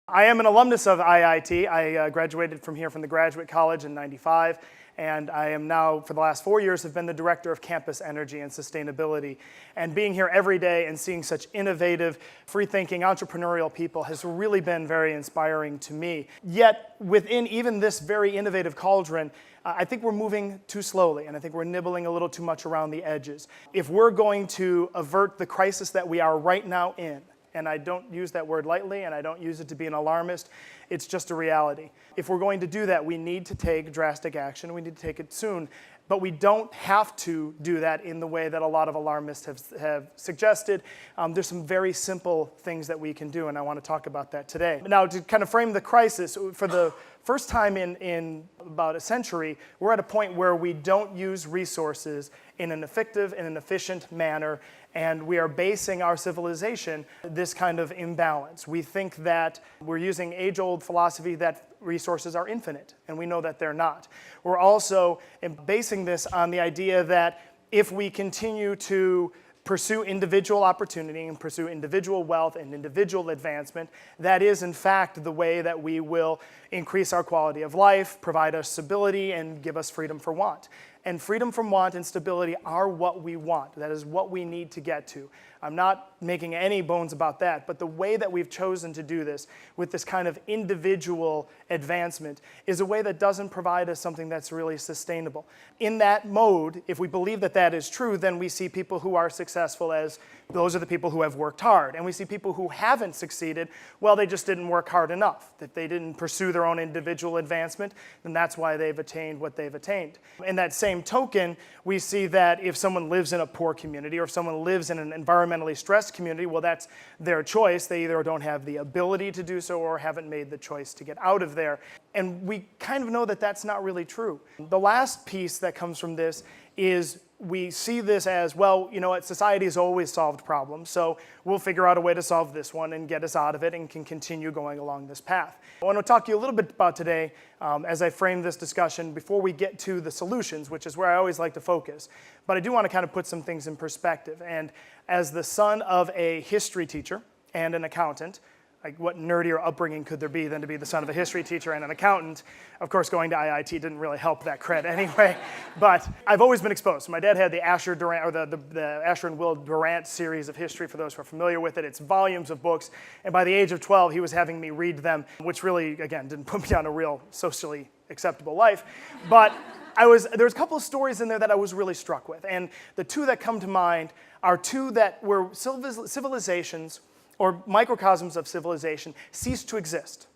I am an alumnus of IIT. I graduated from here from the Graduate College in '95, and I am now, for the last 4 years, have been the Director of Campus Energy and Sustainability. And being here every day and seeing such innovative, free-thinking, entrepreneurial people has really been very inspiring to me. Yet, within even this very innovative cauldron, I think we're moving too slowly, and I think we're nibbling a little too much around the edges. If we're going to avert the crisis that we are right now in, and I don't use that word lightly, and I don't use it to be an alarmist, it's just a reality. If we're going to do that, we need to take drastic action. We need to take it soon. But we don't have to do that in the way that a lot of alarmists have suggested. There's some very simple things that we can do, and I want to talk about that today. Now, to kind of frame the crisis, for the first time in about a century, we're at a point where we don't use resources in an effective and an efficient manner, and we are basing our civilization this kind of imbalance. We think that we're using age-old philosophy that resources are infinite, and we know that they're not. We're also basing this on the idea that if we continue to pursue individual opportunity and pursue individual wealth and individual advancement, that is in fact the way that we will increase our quality of life, provide us stability, and give us freedom from want. And freedom from want and stability are what we want. That is what we need to get to. I'm not making any bones about that, but the way that we've chosen to do this with this kind of individual advancement is a way that doesn't provide us something that's really sustainable. In that mode, if we believe that that is true, then we see people who are successful as those are the people who have worked hard. And we see people who haven't succeeded, well, they just didn't work hard enough, that they didn't pursue their own individual advancement, and that's why they've attained what they've attained. In that same token, we see that if someone lives in a poor community or if someone lives in an environmentally stressed community, well, that's their choice. They either don't have the ability to do so or haven't made the choice to get out of there. And we kind of know that that's not really true. The last piece that comes from this is we see this as, well, you know what, society has always solved problems, so we'll figure out a way to solve this one and get us out of it and can continue going along this path. I want to talk to you a little bit about today as I frame this discussion before we get to the solutions, which is where I always like to focus. But I do want to kind of put some things in perspective. And as the son of a history teacher and an accountant, like what nerdier upbringing could there be than to be the son of a history teacher and an accountant? Of course, going to IIT didn't really help that cred anyway. But I've always been exposed. My dad had the Asher Durant, or the Asher and Will Durant series of history, for those who are familiar with it. It's volumes of books. And by the age of 12, he was having me read them, which really, again, didn't put me on a real socially acceptable life. But there was a couple of stories in there that I was really struck with. And the two that come to mind are two that were civilizations or microcosms of civilization ceased to exist,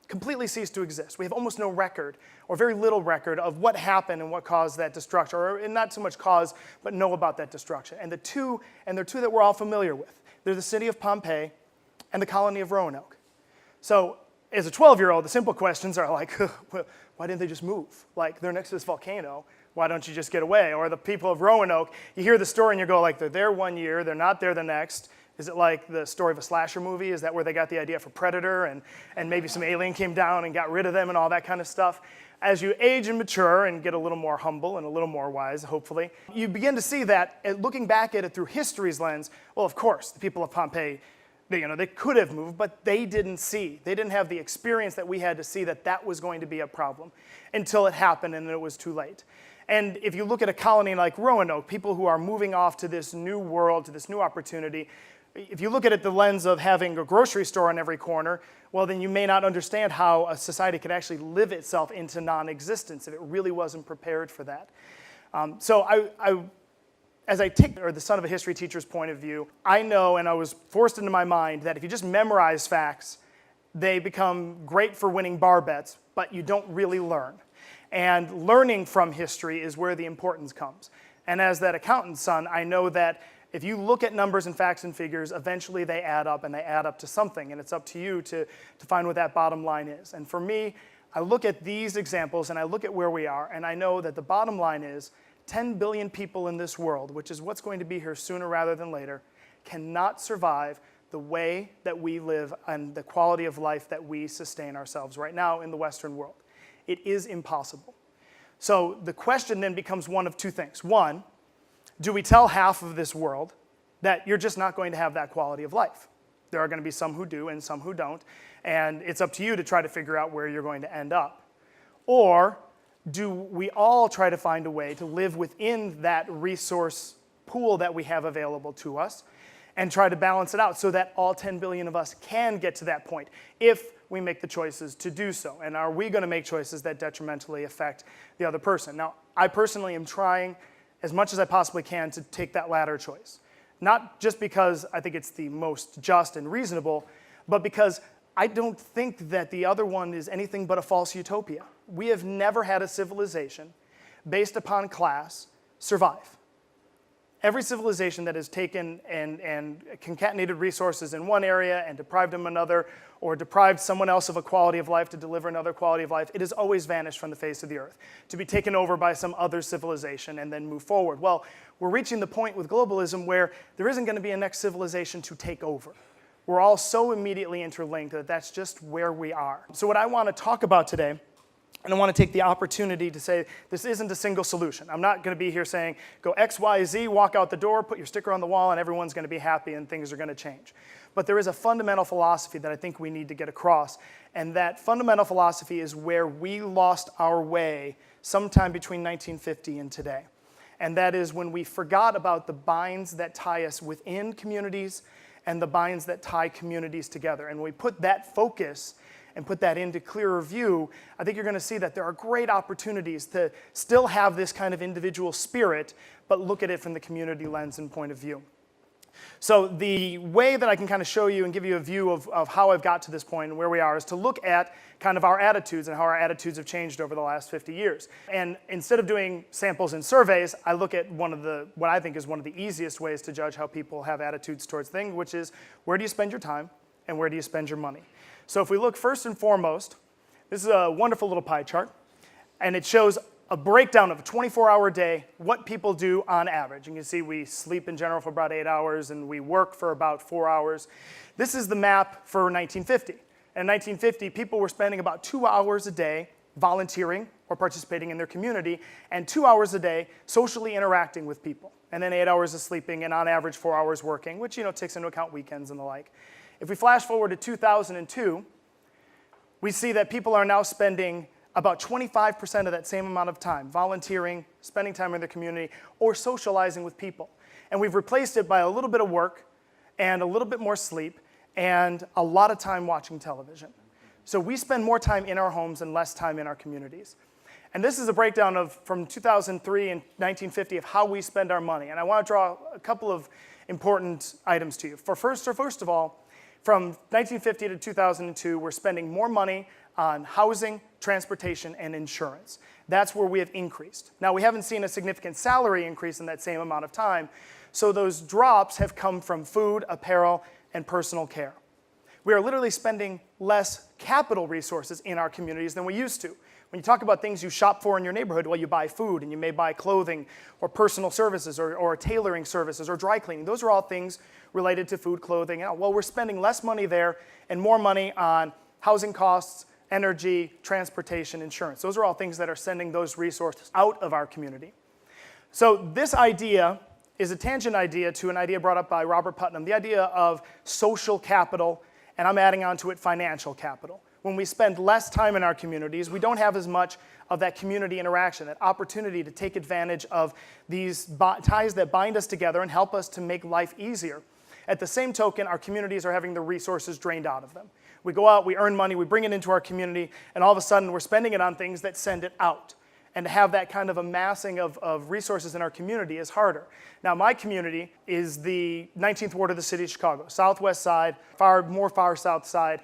completely ceased to exist. We have almost no record, or very little record, of what happened and what caused that destruction, or not so much cause, but know about that destruction. And they're two that we're all familiar with. They're the city of Pompeii and the colony of Roanoke. So as a 12-year-old, the simple questions are like, why didn't they just move? Like, they're next to this volcano. Why don't you just get away? Or the people of Roanoke, you hear the story and you go like, they're there one year, they're not there the next. Is it like the story of a slasher movie? Is that where they got the idea for Predator and maybe some alien came down and got rid of them and all that kind of stuff? As you age and mature and get a little more humble and a little more wise, hopefully, you begin to see that, looking back at it through history's lens, well, of course, the people of Pompeii, they could have moved, but they didn't see. They didn't have the experience that we had to see that that was going to be a problem until it happened and it was too late. And if you look at a colony like Roanoke, people who are moving off to this new world, to this new opportunity, if you look at it the lens of having a grocery store on every corner, well, then you may not understand how a society could actually live itself into non-existence if it really wasn't prepared for that. As I take the son of a history teacher's point of view, I know, and I was forced into my mind, that if you just memorize facts, they become great for winning bar bets, but you don't really learn. And learning from history is where the importance comes. And as that accountant's son, I know that if you look at numbers and facts and figures, eventually they add up and they add up to something, and it's up to you to find what that bottom line is. And for me, I look at these examples and I look at where we are, and I know that the bottom line is 10 billion people in this world, which is what's going to be here sooner rather than later, cannot survive the way that we live and the quality of life that we sustain ourselves right now in the Western world. It is impossible. So the question then becomes one of two things. One, do we tell half of this world that you're just not going to have that quality of life? There are going to be some who do and some who don't, and it's up to you to try to figure out where you're going to end up. Or do we all try to find a way to live within that resource pool that we have available to us and try to balance it out so that all 10 billion of us can get to that point if we make the choices to do so? And are we going to make choices that detrimentally affect the other person? Now, I personally am trying as much as I possibly can to take that latter choice. Not just because I think it's the most just and reasonable, but because I don't think that the other one is anything but a false utopia. We have never had a civilization based upon class survive. Every civilization that has taken and concatenated resources in one area and deprived them another, or deprived someone else of a quality of life to deliver another quality of life, it has always vanished from the face of the earth, to be taken over by some other civilization and then move forward. Well, we're reaching the point with globalism where there isn't going to be a next civilization to take over. We're all so immediately interlinked that that's just where we are. So what I want to talk about today, and I want to take the opportunity to say this isn't a single solution. I'm not going to be here saying, go X, Y, Z, walk out the door, put your sticker on the wall, and everyone's going to be happy and things are going to change. But there is a fundamental philosophy that I think we need to get across, and that fundamental philosophy is where we lost our way sometime between 1950 and today. And that is when we forgot about the binds that tie us within communities and the binds that tie communities together. And when we put that focus and put that into clearer view, I think you're going to see that there are great opportunities to still have this kind of individual spirit, but look at it from the community lens and point of view. So the way that I can kind of show you and give you a view of how I've got to this point and where we are is to look at kind of our attitudes and how our attitudes have changed over the last 50 years. And instead of doing samples and surveys, I look at what I think is one of the easiest ways to judge how people have attitudes towards things, which is where do you spend your time and where do you spend your money? So if we look first and foremost, this is a wonderful little pie chart, and it shows a breakdown of a 24-hour day, what people do on average. You can see we sleep in general for about 8 hours, and we work for about 4 hours. This is the map for 1950. In 1950, people were spending about 2 hours a day volunteering or participating in their community, and 2 hours a day socially interacting with people, and then 8 hours of sleeping, and on average 4 hours working, which takes into account weekends and the like. If we flash forward to 2002, we see that people are now spending about 25% of that same amount of time volunteering, spending time in their community, or socializing with people. And we've replaced it by a little bit of work and a little bit more sleep and a lot of time watching television. So we spend more time in our homes and less time in our communities. And this is a breakdown from 2003 and 1950 of how we spend our money. And I want to draw a couple of important items to you. First of all, from 1950 to 2002, we're spending more money on housing, transportation, and insurance. That's where we have increased. Now, we haven't seen a significant salary increase in that same amount of time, so those drops have come from food, apparel, and personal care. We are literally spending less capital resources in our communities than we used to. When you talk about things you shop for in your neighborhood, well, you buy food, and you may buy clothing, or personal services, or tailoring services, or dry cleaning. Those are all things related to food, clothing. Well, we're spending less money there and more money on housing costs, energy, transportation, insurance. Those are all things that are sending those resources out of our community. So this idea is a tangent idea to an idea brought up by Robert Putnam, the idea of social capital, and I'm adding on to it financial capital. When we spend less time in our communities, we don't have as much of that community interaction, that opportunity to take advantage of these ties that bind us together and help us to make life easier. At the same token, our communities are having the resources drained out of them. We go out, we earn money, we bring it into our community, and all of a sudden we're spending it on things that send it out. And to have that kind of amassing of resources in our community is harder. Now, my community is the 19th ward of the city of Chicago, southwest side, far south side.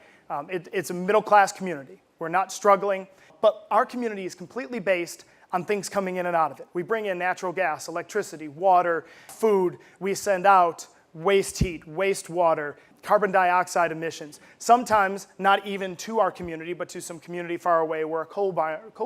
It's a middle-class community. We're not struggling, but our community is completely based on things coming in and out of it. We bring in natural gas, electricity, water, food. We send out waste heat, wastewater, carbon dioxide emissions, sometimes not even to our community, but to some community far away where a coal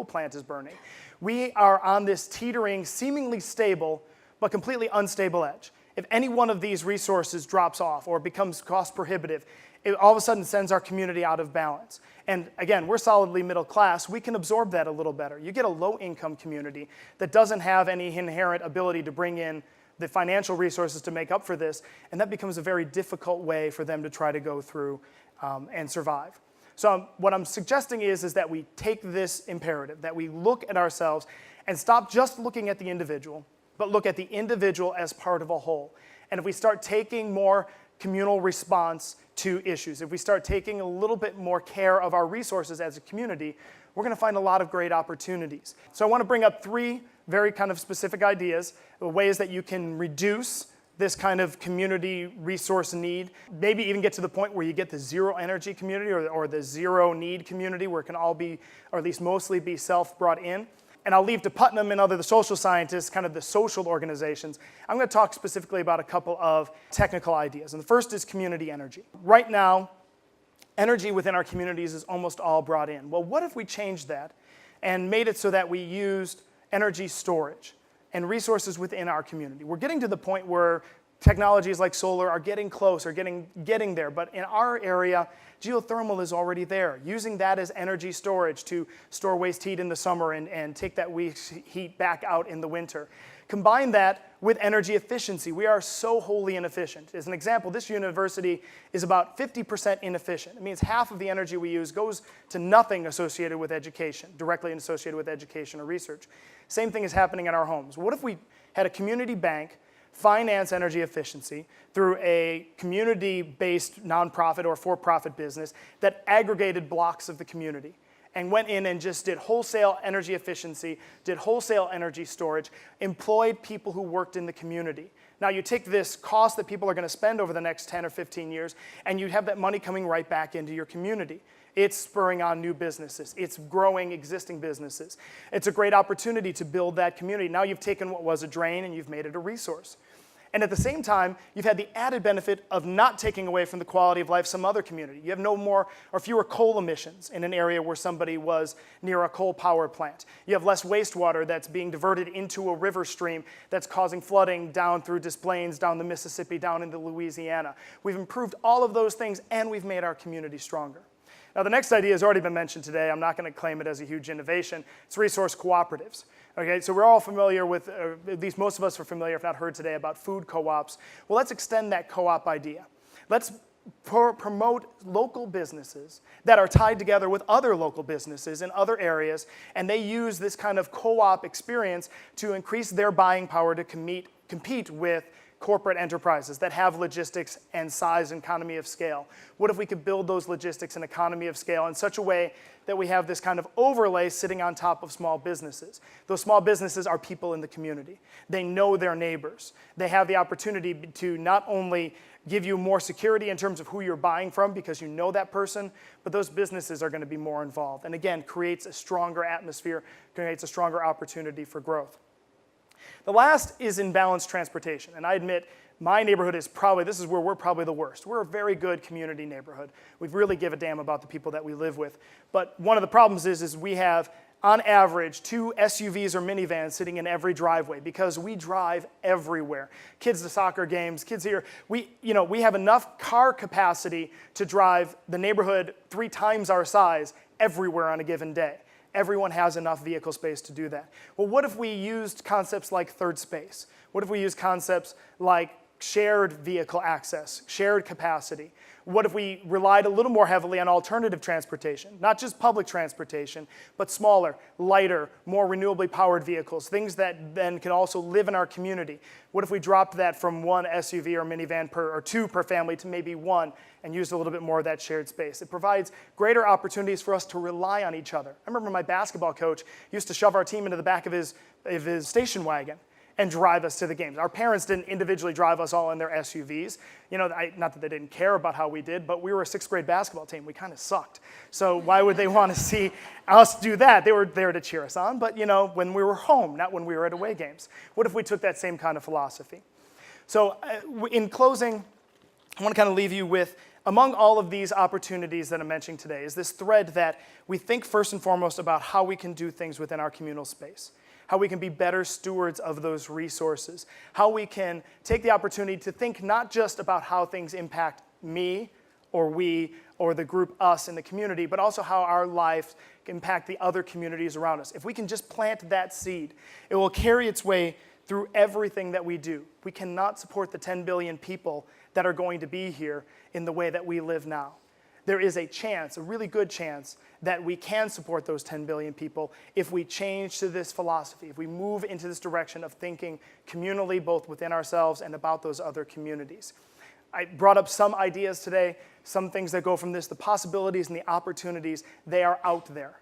plant is burning. We are on this teetering, seemingly stable, but completely unstable edge. If any one of these resources drops off or becomes cost prohibitive, it all of a sudden sends our community out of balance. And again, we're solidly middle class. We can absorb that a little better. You get a low-income community that doesn't have any inherent ability to bring in the financial resources to make up for this, and that becomes a very difficult way for them to try to go through and survive. So what I'm suggesting is that we take this imperative, that we look at ourselves and stop just looking at the individual, but look at the individual as part of a whole. And if we start taking more communal response to issues, if we start taking a little bit more care of our resources as a community, we're going to find a lot of great opportunities. So I want to bring up 3 very kind of specific ideas, ways that you can reduce this kind of community resource need, maybe even get to the point where you get the zero energy community or the zero need community where it can all be, or at least mostly be self-brought in. And I'll leave to Putnam and the social scientists, kind of the social organizations. I'm going to talk specifically about a couple of technical ideas. And the first is community energy. Right now, energy within our communities is almost all brought in. Well, what if we changed that and made it so that we used energy storage and resources within our community? We're getting to the point where technologies like solar are getting close, or getting there. But in our area, geothermal is already there. Using that as energy storage to store waste heat in the summer and take that waste heat back out in the winter. Combine that with energy efficiency. We are so wholly inefficient. As an example, this university is about 50% inefficient. It means half of the energy we use goes to nothing associated with education, directly associated with education or research. Same thing is happening in our homes. What if we had a community bank finance energy efficiency through a community-based nonprofit or for-profit business that aggregated blocks of the community and went in and just did wholesale energy efficiency, did wholesale energy storage, employed people who worked in the community. Now you take this cost that people are going to spend over the next 10 or 15 years, and you have that money coming right back into your community. It's spurring on new businesses. It's growing existing businesses. It's a great opportunity to build that community. Now you've taken what was a drain and you've made it a resource. And at the same time, you've had the added benefit of not taking away from the quality of life some other community. You have no more or fewer coal emissions in an area where somebody was near a coal power plant. You have less wastewater that's being diverted into a river stream that's causing flooding down through Des Plaines, down the Mississippi, down into Louisiana. We've improved all of those things, and we've made our community stronger. Now, the next idea has already been mentioned today. I'm not going to claim it as a huge innovation. It's resource cooperatives. Okay, so we're all familiar with, at least most of us are familiar, if not heard today, about food co-ops. Well, let's extend that co-op idea. Let's promote local businesses that are tied together with other local businesses in other areas, and they use this kind of co-op experience to increase their buying power to compete with corporate enterprises that have logistics and size and economy of scale. What if we could build those logistics and economy of scale in such a way that we have this kind of overlay sitting on top of small businesses? Those small businesses are people in the community. They know their neighbors. They have the opportunity to not only give you more security in terms of who you're buying from because you know that person, but those businesses are going to be more involved. And again, creates a stronger atmosphere, creates a stronger opportunity for growth. The last is imbalanced transportation. And I admit, my neighborhood is this is where we're probably the worst. We're a very good community neighborhood. We really give a damn about the people that we live with. But one of the problems is we have, on average, 2 SUVs or minivans sitting in every driveway because we drive everywhere. Kids to soccer games, kids here. We have enough car capacity to drive the neighborhood 3 times our size everywhere on a given day. Everyone has enough vehicle space to do that. Well, what if we used concepts like third space? What if we used concepts like shared vehicle access, shared capacity? What if we relied a little more heavily on alternative transportation, not just public transportation, but smaller, lighter, more renewably powered vehicles, things that then can also live in our community? What if we dropped that from 1 SUV or minivan or 2 per family to maybe 1 and used a little bit more of that shared space? It provides greater opportunities for us to rely on each other. I remember my basketball coach used to shove our team into the back of his station wagon and drive us to the games. Our parents didn't individually drive us all in their SUVs. Not that they didn't care about how we did, but we were a 6th grade basketball team. We kind of sucked. So why would they want to see us do that? They were there to cheer us on, but when we were home, not when we were at away games. What if we took that same kind of philosophy? So in closing, I want to kind of leave you with, among all of these opportunities that I'm mentioning today, is this thread that we think first and foremost about how we can do things within our communal space, how we can be better stewards of those resources, how we can take the opportunity to think not just about how things impact me or we or the group us in the community, but also how our lives impact the other communities around us. If we can just plant that seed, it will carry its way through everything that we do. We cannot support the 10 billion people that are going to be here in the way that we live now. There is a chance, a really good chance, that we can support those 10 billion people if we change to this philosophy, if we move into this direction of thinking communally, both within ourselves and about those other communities. I brought up some ideas today, some things that go from this. The possibilities and the opportunities, they are out there.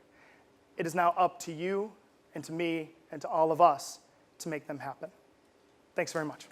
It is now up to you and to me and to all of us to make them happen. Thanks very much.